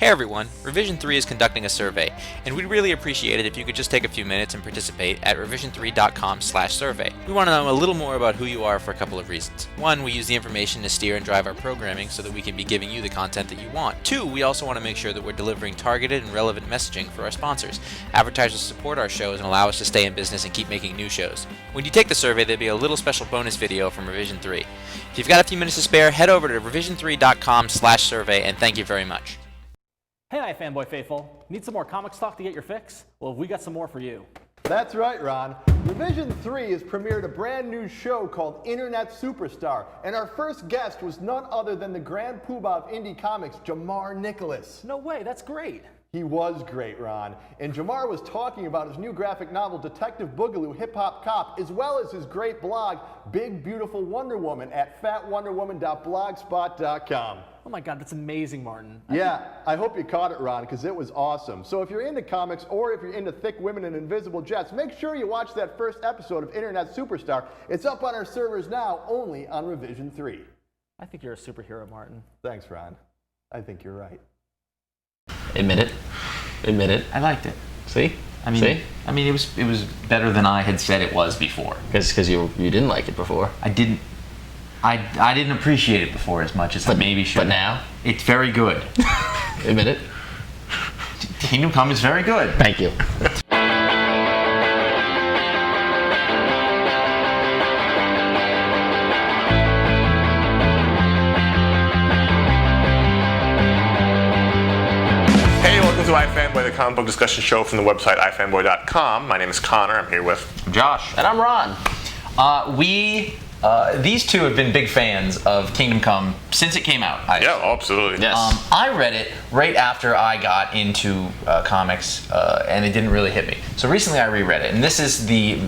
Hey everyone, Revision 3 is conducting a survey, and we'd really appreciate it if you could just take a few minutes and participate at revision3.com/survey. We want to know a little more about who you are for a couple of reasons. One, we use the information to steer and drive our programming so that we can be giving you the content that you want. Two, we also want to make sure that we're delivering targeted and relevant messaging for our sponsors. Advertisers support our shows and allow us to stay in business and keep making new shows. When you take the survey, there'll be a little special bonus video from Revision 3. If you've got a few minutes to spare, head over to revision3.com/survey, and thank you very much. Hey, iFanboy faithful. Need some more comics talk to get your fix? Well, we got some more for you. That's right, Ron. Revision 3 has premiered a brand new show called Internet Superstar, and our first guest was none other than the grand poobah of indie comics, Jamar Nicholas. No way, that's great. He was great, Ron. And Jamar was talking about his new graphic novel, Detective Boogaloo Hip Hop Cop, as well as his great blog, Big Beautiful Wonder Woman, at fatwonderwoman.blogspot.com. Oh my God, that's amazing, Martin. I hope you caught it, Ron, because it was awesome. So if you're into comics or if you're into thick women and invisible jets, make sure you watch that first episode of Internet Superstar. It's up on our servers now, only on Revision 3. I think you're a superhero, Martin. Thanks, Ron. I think you're right. Admit it. Admit it. I liked it. See? I mean, it was better than I had said it was before. Because you didn't like it before. I didn't appreciate it before as much as I maybe should. But now? It's very good. Admit it. Kingdom Come is very good. Thank you. To iFanboy, the comic book discussion show from the website iFanboy.com. My name is Connor. I'm here with Josh. And I'm Ron. These two have been big fans of Kingdom Come since it came out. Yeah, absolutely. Yes. I read it right after I got into comics, and it didn't really hit me. So recently I reread it, and this is the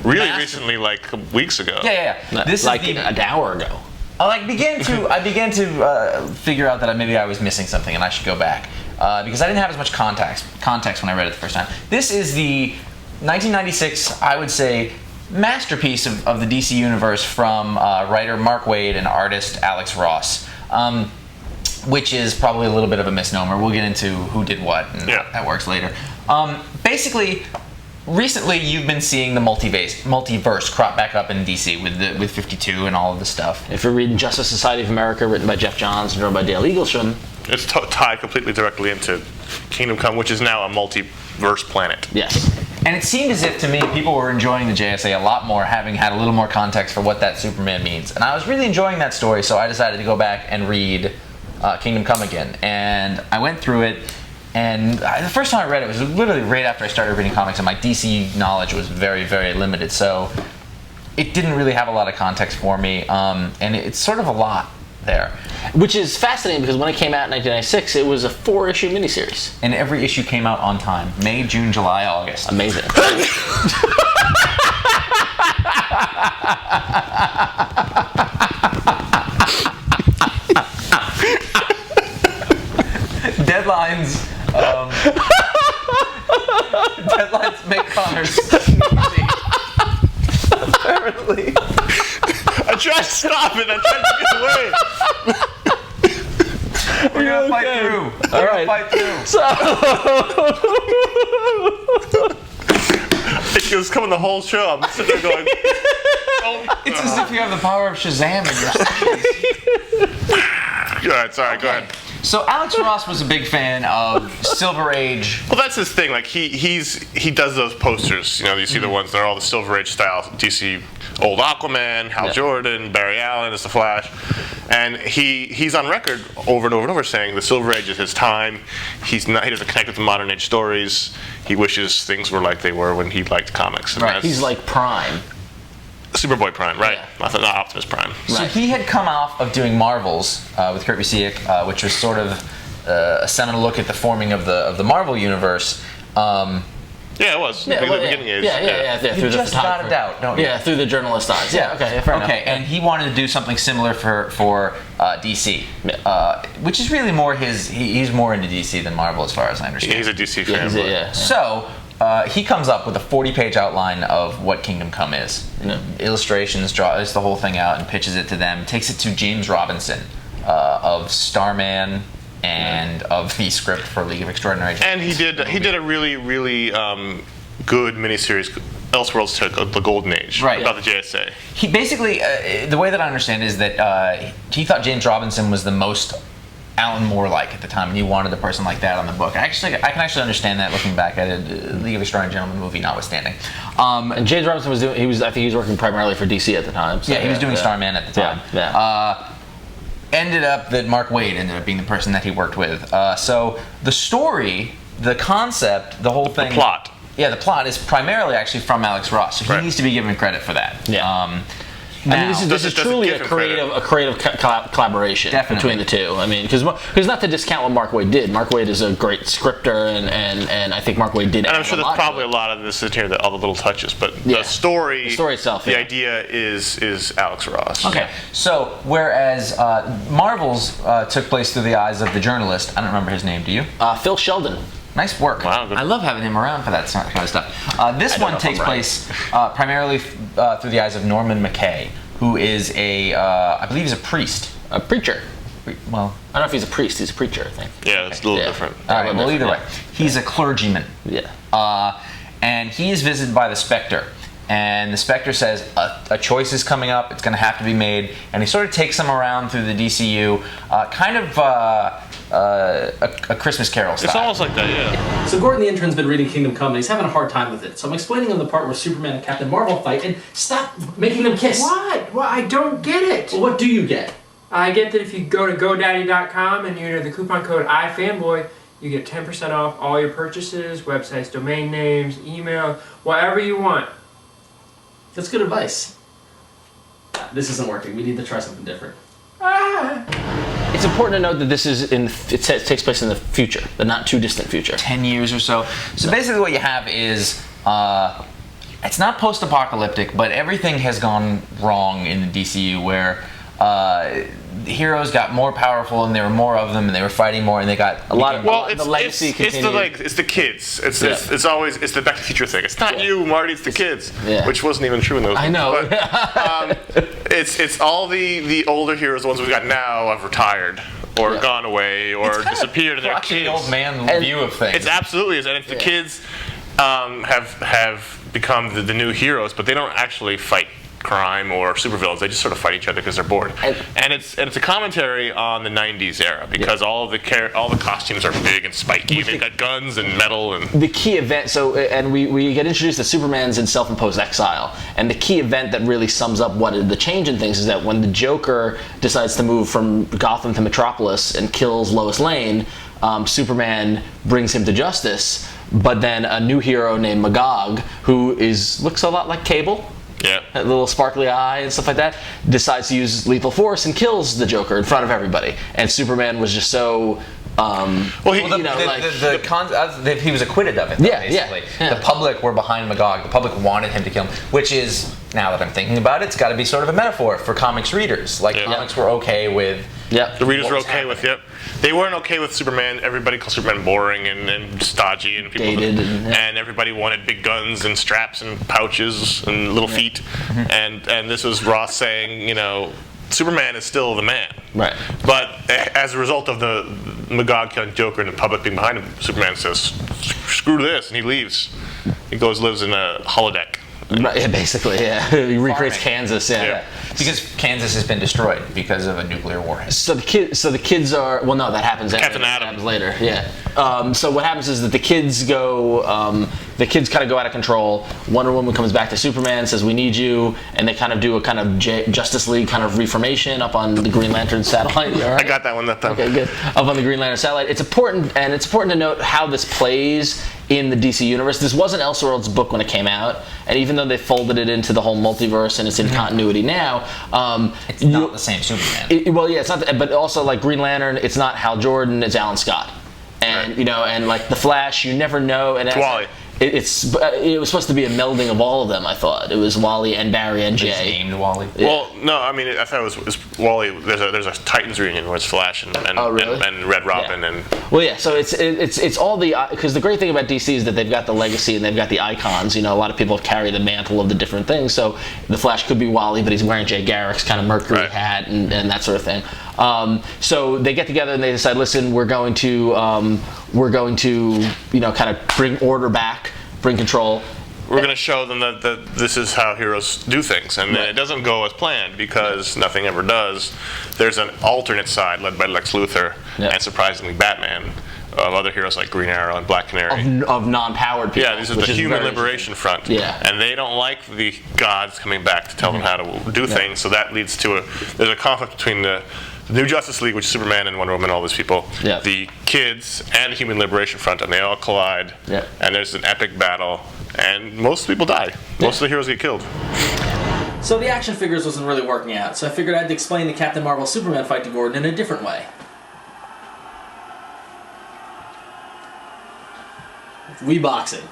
recently, like weeks ago. Yeah. This like is an hour ago. I began to figure out that maybe I was missing something and I should go back because I didn't have as much context when I read it the first time. This is the 1996, I would say, masterpiece of the DC universe from writer Mark Waid and artist Alex Ross, which is probably a little bit of a misnomer. We'll get into who did what and how that works later. Basically, recently you've been seeing the multiverse crop back up in DC with 52 and all of the stuff. If you're reading Justice Society of America, written by Jeff Johns and drawn by Dale Eaglesham, it's tied completely directly into Kingdom Come, which is now a multiverse planet. Yes. And it seemed as if, to me, people were enjoying the JSA a lot more, having had a little more context for what that Superman means. And I was really enjoying that story, so I decided to go back and read Kingdom Come again. And I went through it, and the first time I read it was literally right after I started reading comics, and my DC knowledge was very, very limited. So it didn't really have a lot of context for me, and it's sort of a lot there. Which is fascinating because when it came out in 1996, it was a 4-issue miniseries. And every issue came out on time. May, June, July, August. Amazing. Deadlines make Connor sneezy. Apparently. I tried to stop it. I tried to get away. We're gonna fight through. All right. Fight through. So It was coming the whole show. I'm sitting there going, It's as if you have the power of Shazam in your sleeve. Go ahead, sorry, go ahead. So Alex Ross was a big fan of Silver Age. Well, that's his thing. Like he does those posters. You know, you see the ones that are all the Silver Age style. DC, old Aquaman, Hal Jordan, Barry Allen as the Flash, and he's on record over and over and over saying the Silver Age is his time. He doesn't connect with the modern age stories. He wishes things were like they were when he liked comics. And right, he's like Prime. Superboy Prime, right? Not Optimus Prime. So he had come off of doing Marvels with Kurt Busiek, which was sort of a seminal look at the forming of the Marvel universe. Yeah, it was. Yeah, the beginning age. Yeah. You Through just the got it out, don't you? Yeah, through the journalist eyes. Yeah, okay, fair enough. Okay, and he wanted to do something similar for DC, which is really more he's more into DC than Marvel, as far as I understand. He's a DC fan. So he comes up with a 40-page outline of what Kingdom Come is. Illustrations, draws the whole thing out and pitches it to them. Takes it to James Robinson of Starman, and of the script for League of Extraordinary Gentlemen. And he did a really, really good miniseries, Elseworlds took the Golden Age, Right. about the JSA. He basically, the way that I understand is that he thought James Robinson was the most Alan Moore-like at the time, and he wanted a person like that on the book. I can actually understand that looking back at it, League of Extraordinary Gentlemen movie notwithstanding. And James Robinson I think he was working primarily for DC at the time. So he was doing Starman at the time. Yeah. Ended up that Mark Waid ended up being the person that he worked with. So the story, the concept, the whole thing... The plot. Yeah, the plot is primarily actually from Alex Ross. So he Right. needs to be given credit for that. Yeah. Now, I mean, this is truly a creative collaboration between the two. I mean, because not to discount what Mark Waid did. Mark Waid is a great scripter, and I think Mark Waid did. And I'm sure there's probably a lot of this in here, all the little touches, but the story itself, the idea is Alex Ross. Okay, so whereas Marvel's took place through the eyes of the journalist, I don't remember his name. Do you? Phil Sheldon. Nice work. Wow, good. I love having him around for that kind of stuff. This one takes place primarily through the eyes of Norman McKay, who is I believe he's a priest. A preacher. Well, I don't know if he's a priest. He's a preacher, I think. Yeah, it's a little different. all right, well, either way. He's a clergyman. Yeah. And he is visited by the Spectre. And the Spectre says a choice is coming up. It's going to have to be made. And he sort of takes him around through the DCU, kind of a Christmas Carol style. It's almost like that, yeah. So Gordon the intern's been reading Kingdom Come and he's having a hard time with it. So I'm explaining him the part where Superman and Captain Marvel fight and stop making them kiss. What? Well, I don't get it. Well, what do you get? I get that if you go to GoDaddy.com and you enter the coupon code iFanboy, you get 10% off all your purchases, websites, domain names, email, whatever you want. That's good advice. This isn't working. We need to try something different. It's important to note that this is it takes place in the future, the not too distant future. 10 years or so. So basically what you have is, it's not post-apocalyptic, but everything has gone wrong in the DCU where the heroes got more powerful and there were more of them and they were fighting more and they got a lot of It's the kids. It's always the Back to the Future thing. It's not you, Marty. It's the kids, which wasn't even true in those. I know. But, it's all the older heroes, the ones we got now, have retired or gone away or disappeared. And they're kids. The old man view of things. It's absolutely is, and it's the kids have become the new heroes, but they don't actually fight crime or supervillains. They just sort of fight each other because they're bored. And it's a commentary on the '90s era because all the costumes are big and spiky. They've got guns and metal and the key event. So and we get introduced that Superman's in self-imposed exile, and the key event that really sums up what the change in things is that when the Joker decides to move from Gotham to Metropolis and kills Lois Lane, Superman brings him to justice. But then a new hero named Magog, who looks a lot like Cable. Yeah. A little sparkly eye and stuff like that, decides to use lethal force and kills the Joker in front of everybody. And Superman was just so. He was acquitted of it. Though, basically. The public were behind Magog. The public wanted him to kill him, which is, now that I'm thinking about it, it's got to be sort of a metaphor for comics readers. Comics were okay with. The readers were okay with. They weren't okay with Superman. Everybody called Superman boring and stodgy and people dated and everybody wanted big guns and straps and pouches and little feet. And this was Ross saying, Superman is still the man. Right. But as a result of the Magog killing Joker and the public being behind him, Superman says, "Screw this," and he leaves. He lives in a holodeck. Right, yeah, basically, yeah. He recreates Kansas, Because Kansas has been destroyed because of a nuclear warhead. So the kids are, well, no, that happens after. Captain Atom. That happens later, yeah. So what happens is that the kids kind of go out of control. Wonder Woman comes back to Superman, says, "We need you," and they kind of do a kind of Justice League kind of reformation up on the Green Lantern satellite. Right? I got that one that time. Okay, good. Up on the Green Lantern satellite. It's important to note how this plays in the DC universe. This wasn't Elseworlds' book when it came out, and even though they folded it into the whole multiverse and it's in continuity now, it's not the same Superman. It's not. But also, like Green Lantern, it's not Hal Jordan, it's Alan Scott, and and like the Flash, you never know. And Wally. It was supposed to be a melding of all of them. I thought it was Wally and Barry and Jay. It's named Wally. Well, no, I mean I thought it was Wally. There's a Titans reunion where it's Flash and Red Robin and. Well, yeah. So it's all because the great thing about DC is that they've got the legacy and they've got the icons. A lot of people carry the mantle of the different things. So the Flash could be Wally, but he's wearing Jay Garrick's kind of Mercury hat and that sort of thing. So they get together and they decide, listen, we're going to kind of bring order back, bring control. We're going to show them that this is how heroes do things, and it doesn't go as planned because nothing ever does. There's an alternate side led by Lex Luthor and surprisingly Batman, of other heroes like Green Arrow and Black Canary. Of non-powered people. Yeah, this is the Human Liberation Front. Yeah. And they don't like the gods coming back to tell them how to do things, so that leads to there's a conflict between the New Justice League, which is Superman and Wonder Woman, all these people, the kids, and the Human Liberation Front, and they all collide, and there's an epic battle, and most people die. Most of the heroes get killed. So the action figures wasn't really working out, so I figured I'd explain the Captain Marvel Superman fight to Gordon in a different way. Reboxing.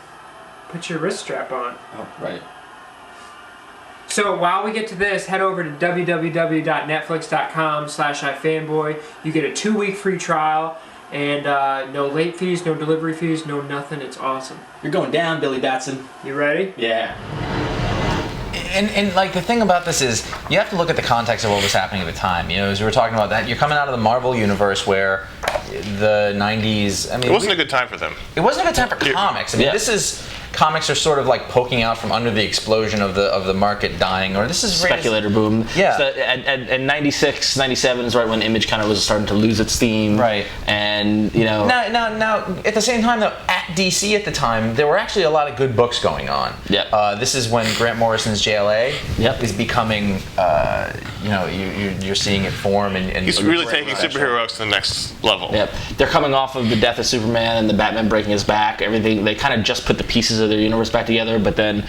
Put your wrist strap on. Oh, right. So while we get to this, head over to www.netflix.com/iFanboy. You get a 2-week free trial, and no late fees, no delivery fees, no nothing. It's awesome. You're going down, Billy Batson. You ready? Yeah. And like the thing about this is you have to look at the context of what was happening at the time. You know, as we were talking about that, you're coming out of the Marvel universe where the 90s. I mean, it wasn't a good time for them. It wasn't a good time for comics. I mean, this is. Comics are sort of like poking out from under the explosion of the market dying, or this is speculator boom. Yeah. So, and 96, 97 is right when Image kind of was starting to lose its steam. Right. And now at the same time though, at DC at the time, there were actually a lot of good books going on. Yeah. This is when Grant Morrison's JLA is becoming, you're seeing it form, and he's really taking superhero to the next level. Yep. They're coming off of the death of Superman and the Batman breaking his back. Everything, they kind of just put the pieces of their universe back together, but then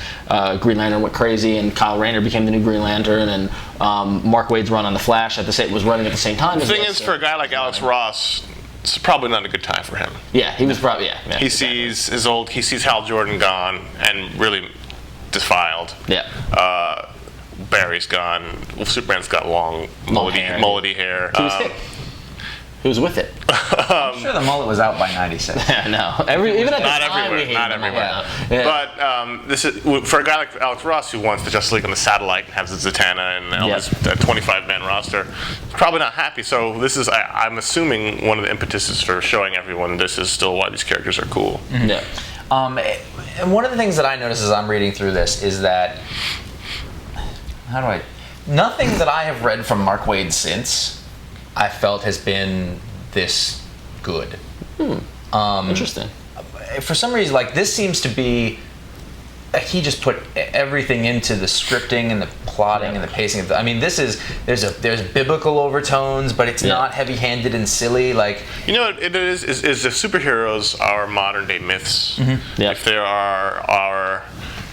Green Lantern went crazy and Kyle Rayner became the new Green Lantern, and Mark Waid's run on the Flash was running at the same time. The thing is, for a guy like Alex Ross, it's probably not a good time for him. Yeah, he was probably he sees Hal Jordan gone and really defiled. Yeah. Barry's gone. Superman's got long mullety hair. He was with it. I'm sure the mullet was out by 96. Yeah, no. Even at the not time, everywhere. Not everywhere. Yeah. But this is for a guy like Alex Ross who wants the Justice League on the satellite and has the Zatanna and Elvis, that 25-man roster. He's probably not happy. So this is, I'm assuming, one of the impetuses for showing everyone this is still why these characters are cool. Mm-hmm. Yeah. And one of the things that I notice as I'm reading through this is that nothing that I have read from Mark Waid since I felt has been this good. Interesting. For some reason, like this seems to be, he just put everything into the scripting and the plotting and the pacing. There's biblical overtones, but it's not heavy-handed and silly. Like it is if superheroes are modern day myths, if there are our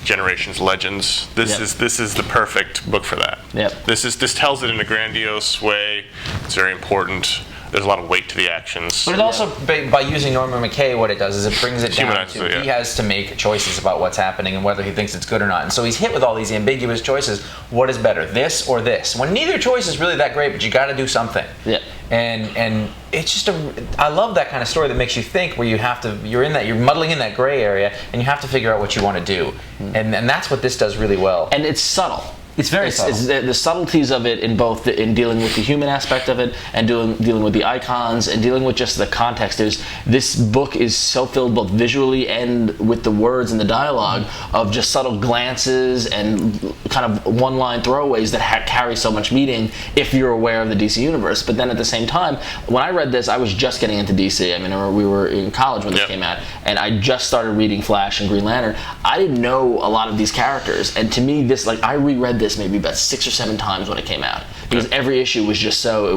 generation's legends, this is the perfect book for that. Yep. This tells it in a grandiose way. It's very important. There's a lot of weight to the actions. But it also, by using Norman McKay, what it does is it brings it down to he has to make choices about what's happening and whether he thinks it's good or not. And so he's hit with all these ambiguous choices. What is better, this or this? When neither choice is really that great, but you got to do something. Yeah. And it's just I love that kind of story that makes you think, where you're muddling in that gray area and you have to figure out what you want to do. And that's what this does really well. And it's subtle. It's very subtle. It's the subtleties of it in both in dealing with the human aspect of it and dealing with the icons and dealing with just the context. This book is so filled both visually and with the words and the dialogue of just subtle glances and kind of one-line throwaways that carry so much meaning if you're aware of the DC universe. But then at the same time, when I read this, I was just getting into DC. I mean, we were in college when this came out, and I just started reading Flash and Green Lantern. I didn't know a lot of these characters, and to me, I reread this maybe about 6 or 7 times when it came out, because every issue was just so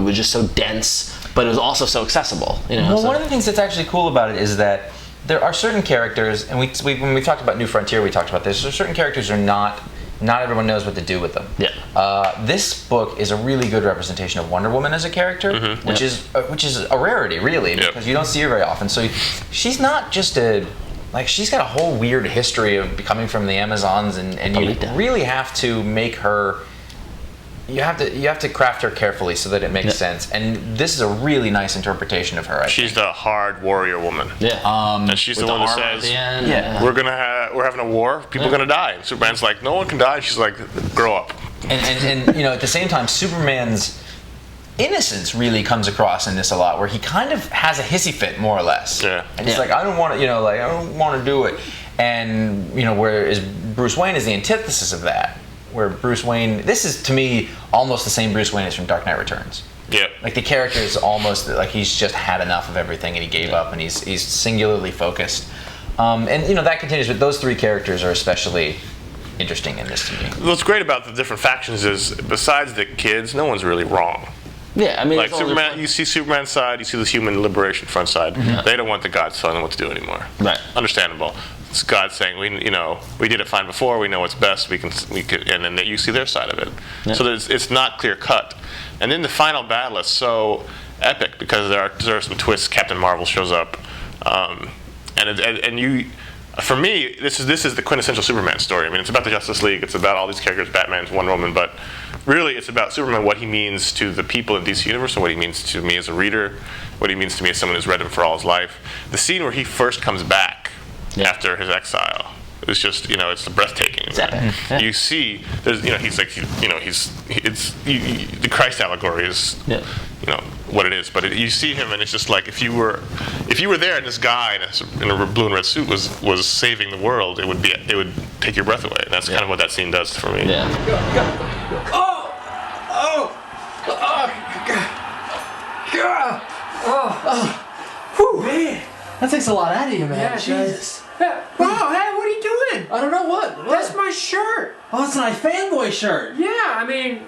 dense, but it was also so accessible. One of the things that's actually cool about it is that there are certain characters, and when we talked about New Frontier, we talked about this. There's certain characters are not everyone knows what to do with them. Yeah. This book is a really good representation of Wonder Woman as a character, which is a rarity, really, because you don't see her very often. So she's not just she's got a whole weird history of coming from the Amazons, and you really have to make her. You have to craft her carefully so that it makes sense. And this is a really nice interpretation of her. She's the hard warrior woman. Yeah. And she's the one that says, "We're having a war. People are gonna die." And Superman's like, "No one can die." And she's like, "Grow up." And at the same time, Superman's innocence really comes across in this a lot, where he kind of has a hissy fit, more or less. Yeah. And he's like, I don't want to, I don't want to do it. And, whereas Bruce Wayne is the antithesis of that. Where Bruce Wayne, this is to me almost the same Bruce Wayne as from Dark Knight Returns. Yeah. Like the character is almost like he's just had enough of everything and he gave up and he's singularly focused. And that continues, but those three characters are especially interesting in this to me. What's great about the different factions is, besides the kids, no one's really wrong. Yeah, I mean, Like Superman, you see Superman's side, you see the Human Liberation Front side. They don't want the gods telling them what to do anymore. Right. Understandable. It's God saying, we did it fine before. We know what's best. We can, and then you see their side of it. Yeah. So it's not clear cut. And then the final battle is so epic because there are some twists. Captain Marvel shows up, for me, this is the quintessential Superman story. I mean, it's about the Justice League. It's about all these characters, Batman, Wonder Woman, but really it's about Superman, what he means to the people in DC Universe, and what he means to me as a reader, what he means to me as someone who's read him for all his life. The scene where he first comes back after his exile, it's just, it's breathtaking. It's epic. Yeah. You see, there's, he's like, the Christ allegory is, what it is. But you see him, and it's just like if you were there, and this guy in a blue and red suit was saving the world, it would take your breath away. And that's kind of what that scene does for me. Yeah. Man, that takes a lot out of you, man. Yeah, it Jesus. Wow, hey, what are you doing? I don't know what. That's my shirt. Oh, it's an iFanboy shirt. Yeah, I mean,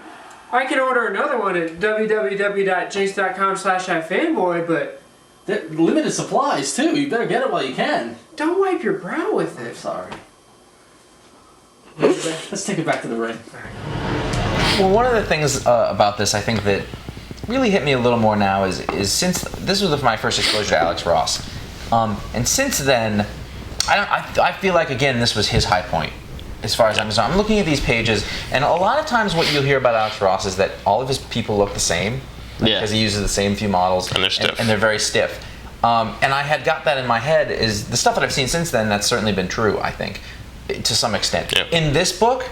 I can order another one at www.jinx.com/iFanboy, but They're limited supplies too. You better get it while you can. don't wipe your brow with I'm it. sorry. Let's take it back to the ring. Well, one of the things about this, I think that really hit me a little more now is since this was my first exposure to Alex Ross, and since then, I feel like again this was his high point. As far as I'm concerned, I'm looking at these pages, and a lot of times what you'll hear about Alex Ross is that all of his people look the same, because he uses the same few models, And they're stiff. and they're very stiff. And I had got that in my head. Is the stuff that I've seen since then, that's certainly been true, I think, to some extent. Yeah. In this book,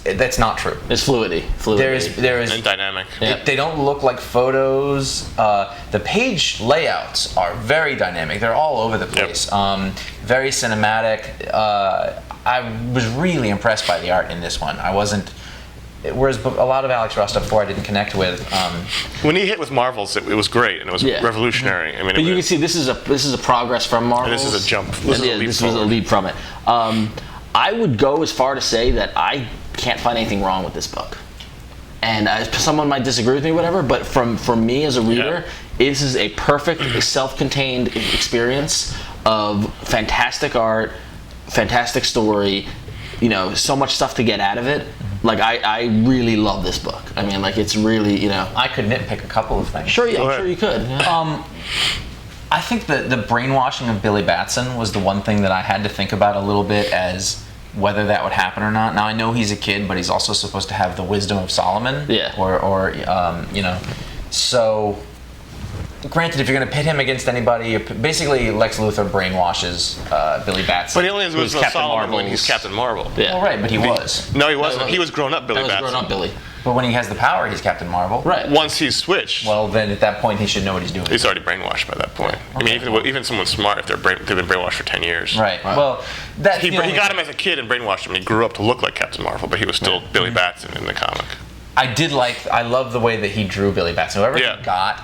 that's not true. It's fluidity. There is And dynamic. Yeah. they don't look like photos. The page layouts are very dynamic. They're all over the place. Very cinematic. I was really impressed by the art in this one. I wasn't. Whereas a lot of Alex Ross stuff before I didn't connect with. When he hit with Marvels, it was great and it was revolutionary. I mean, But you can see this is a progress from Marvel. And this is a jump. This was a leap from it. I would go as far to say that I can't find anything wrong with this book. And someone might disagree with me, whatever. But for me as a reader, this is a perfect self-contained experience of fantastic art, fantastic story. So much stuff to get out of it. Like I really love this book. I mean, like it's really I could nitpick a couple of things. I'm sure you could. Yeah. I think the brainwashing of Billy Batson was the one thing that I had to think about a little bit as whether that would happen or not. Now I know he's a kid, but he's also supposed to have the wisdom of Solomon. Yeah. So granted, if you're going to pit him against anybody, basically Lex Luthor brainwashes Billy Batson. But he only has wisdom of Solomon when he's Captain Marvel. Yeah. Well, right, but he was. No, he wasn't. He was grown up Billy That was Batson. grown up Billy. But when he has the power, he's Captain Marvel. Right. Once he's switched, Well, then at that point, he should know what he's doing. he's already brainwashed by that point. I mean, even someone smart, if they've been brainwashed for 10 years. Right. Well, that's He the only got him as a kid and brainwashed him. He grew up to look like Captain Marvel, but he was still Billy Batson in the comic. I love the way that he drew Billy Batson. Whoever he got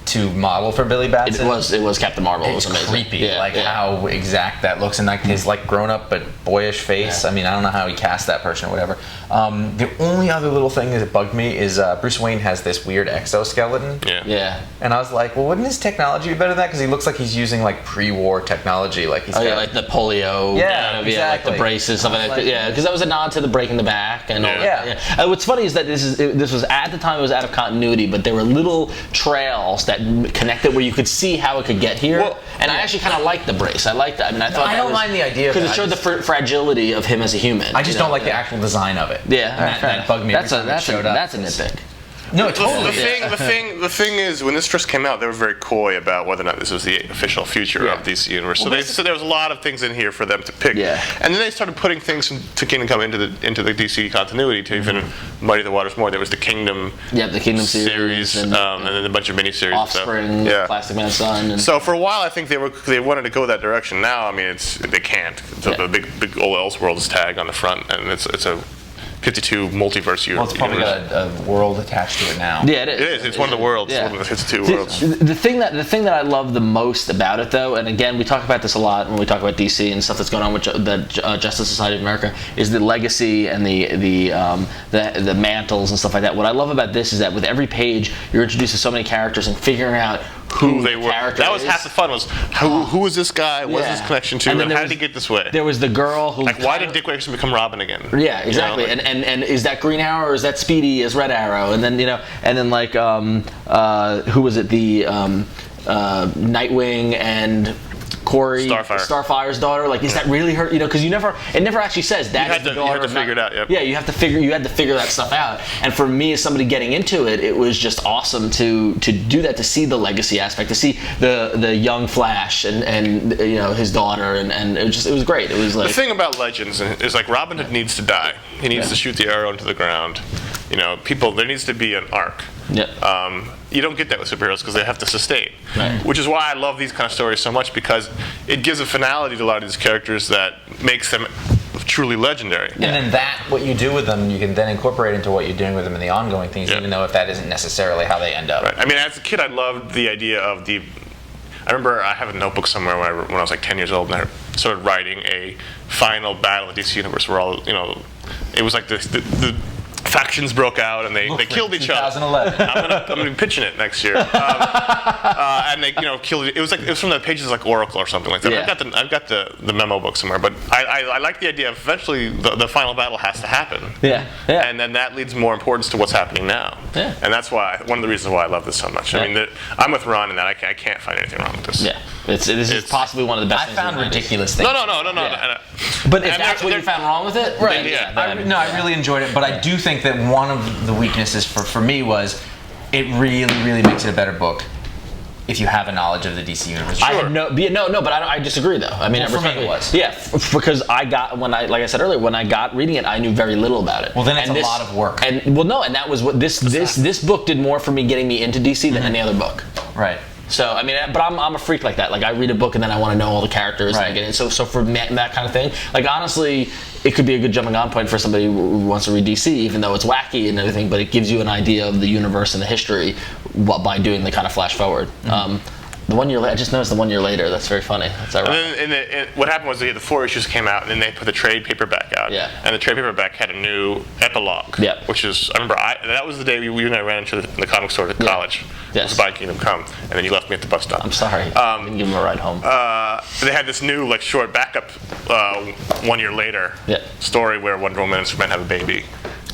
to model for Billy Batson. It was Captain Marvel. It was It's amazing. creepy, how exact that looks, and like his grown up but boyish face. I mean, I don't know how he cast that person or whatever. The only other little thing that bugged me is Bruce Wayne has this weird exoskeleton. Yeah. And I was like, well, wouldn't his technology be better than that? Because he looks like he's using like pre-war technology, like he's like the polio. Yeah, exactly. like the braces, something like that. Yeah, because that was a nod to the break in the back and all that. Yeah. What's funny is that this was at the time it was out of continuity, but there were little trails that connected where you could see how it could get here. Well, and I actually kind of liked the brace. I liked that. I mean, I thought I don't mind the idea of because it. it showed the fragility of him as a human. I just don't like the actual design of it. Yeah, And that bugged me. That's every time it showed up. that's a nitpick. No, totally. The thing is, when this first came out, they were very coy about whether or not this was the official future of DC Universe. So there was a lot of things in here for them to pick. Yeah. And then they started putting things to Kingdom Come into the DC continuity to even muddy the waters more. There was the Kingdom. Yeah, the Kingdom series and then a bunch of miniseries. Offspring, Plastic Man's Son. And so for a while, I think they wanted to go that direction. Now, I mean, they can't. So the big old Elseworlds tag on the front, and it's a 52 multiverse universe. Well, it's probably got a world attached to it now. Yeah, it is. It is. It's one of the worlds. Yeah. It's one of the 52 worlds. The thing that I love the most about it, though, and again, we talk about this a lot when we talk about DC and stuff that's going on with the Justice Society of America, is the legacy and the mantles and stuff like that. What I love about this is that with every page, you're introduced to so many characters and figuring out who they were. That was half the fun. Was who was this guy? What's his connection to? And how did he get this way? There was the girl who. Like, why did Dick Grayson become Robin again? Yeah, exactly. You know, and is that Green Arrow or is that Speedy as Red Arrow? And then like who was it? The Nightwing and Corey, Starfire's daughter. Like, is that really her? Because it never actually says that is the daughter. You have to figure it out. Yep. Yeah, you had to figure that stuff out. And for me, as somebody getting into it, it was just awesome to do that, to see the legacy aspect, to see the young Flash and his daughter, and it was great. It was like the thing about Legends is like Robin Hood needs to die. He needs to shoot the arrow into the ground. There needs to be an arc. Yeah. You don't get that with superheroes because they have to sustain. Right. Which is why I love these kind of stories so much, because it gives a finality to a lot of these characters that makes them truly legendary. And then what you do with them, you can then incorporate into what you're doing with them in the ongoing things, even though if that isn't necessarily how they end up. Right. I mean, as a kid, I loved the idea of I remember I have a notebook somewhere when I was like 10 years old, and I started writing a final battle of the DC Universe where all, it was like the factions broke out and they killed each other. 2011. I'm gonna be pitching it next year. And they killed it. It was from the pages of like Oracle or something like that. Yeah. I've got the memo book somewhere, but I like the idea of eventually the final battle has to happen. Yeah. And then that leads more importance to what's happening now. Yeah. And that's one of the reasons why I love this so much. Yeah. I mean, I'm with Ron in that I can't find anything wrong with this. Yeah. This is possibly one of the best things. I found ridiculous things. No. Yeah. But if that's what you found wrong with it, right? Yeah. I really enjoyed it, but I do think that one of the weaknesses for me was it really makes it a better book if you have a knowledge of the DC universe. Sure. But I disagree though. I mean, for me it was. Yeah, because like I said earlier, when I got reading it, I knew very little about it. Well, then it's a lot of work. And that was what this book did more for me getting me into DC than any other book. Right. So I mean, but I'm a freak like that. Like I read a book and then I want to know all the characters. Right. And I get in. So for that kind of thing, like honestly, it could be a good jumping on point for somebody who wants to read DC, even though it's wacky and everything. But it gives you an idea of the universe and the history by doing the kind of flash forward. The 1 year later, I just noticed the 1 year later. That's very funny. That's ironic. And then what happened was the 4 issues came out, and then they put the trade paperback out. Yeah. And the trade paperback had a new epilogue. Yeah. Which is, I remember, that was the day we and I ran into the comic store at college. Yes. It was by Kingdom Come, and then you left me at the bus stop. I'm sorry. I didn't give him a ride home. They had this new short backup 1 year later story where Wonder Woman and Superman have a baby.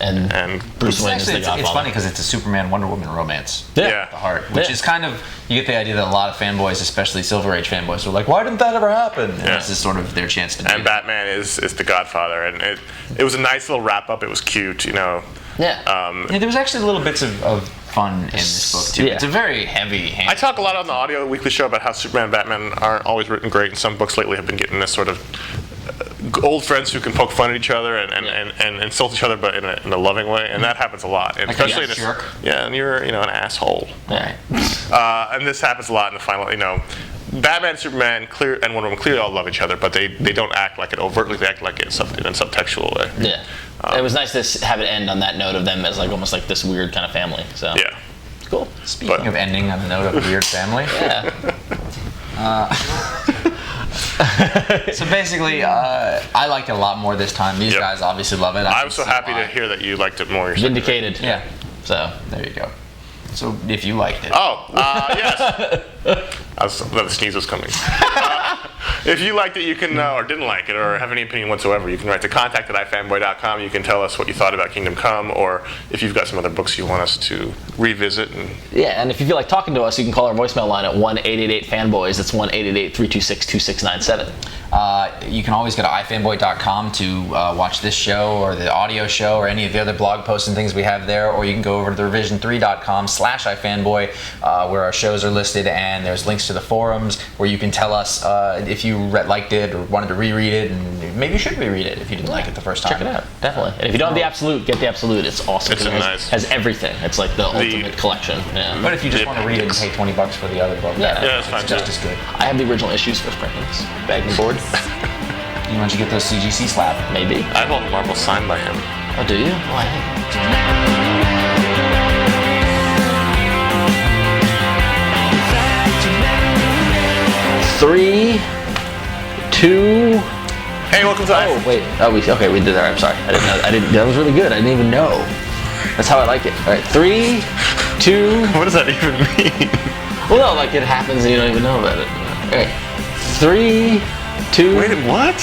And Bruce Wayne is the Godfather. It's funny because it's a Superman Wonder Woman romance. Yeah. At the heart, which is kind of, you get the idea that a lot of fanboys, especially Silver Age fanboys, are like, why didn't that ever happen? And this is sort of their chance to do And Batman is the Godfather, and it was a nice little wrap up. It was cute, Yeah. There was actually little bits of fun in this book too. Yeah. It's a very heavy hand. I talk a lot on the audio weekly show about how Superman and Batman aren't always written great, and some books lately have been getting this sort of old friends who can poke fun at each other and insult each other, but in a loving way, and that happens a lot. And like especially a jerk. and you're an asshole. Right. And this happens a lot in the final. Batman and Superman and Wonder Woman clearly all love each other, but they don't act like it overtly. They act like it in a subtextual way. Yeah. It was nice to have it end on that note of them as almost like this weird kind of family. So Yeah. cool. Speaking of ending on the note of a weird family. Yeah. So basically, I liked it a lot more this time. These guys obviously love it. I was so happy to hear that you liked it more yourself. Vindicated. Yeah. So there you go. So if you liked it. Oh, yes. The sneeze was coming. If you liked it, you can, or didn't like it, or have any opinion whatsoever, you can write to contact@ifanboy.com. You can tell us what you thought about Kingdom Come, or if you've got some other books you want us to revisit. Yeah, and if you feel like talking to us, you can call our voicemail line at 1-888-FANBOYS. That's 1-888-326-2697. You can always go to ifanboy.com to watch this show or the audio show or any of the other blog posts and things we have there, or you can go over to the revision3.com/ifanboy where our shows are listed, and there's links to the forums where you can tell us if you liked it or wanted to reread it, and maybe you should reread it if you didn't like it the first time. Check it out, definitely. And if you don't have the Absolute, get the Absolute. It's awesome. It's has everything. It's like the ultimate collection. Yeah. But if you just want to read it and pay $20 for the other book, that's fine, it's just as good. I have the original issues, first printings, bagged and board. You want to get those CGC slab? Maybe. I have all the Marvel signed by him. Oh, do you? Oh, I hate 3, 2. Hey, welcome to Oh wait. Oh, we did that. I'm sorry. I didn't know. That was really good. I didn't even know. That's how I like it. All right. 3, 2. What does that even mean? Well, no, like it happens and you don't even know about it. All right. 3, 2. Wait, what?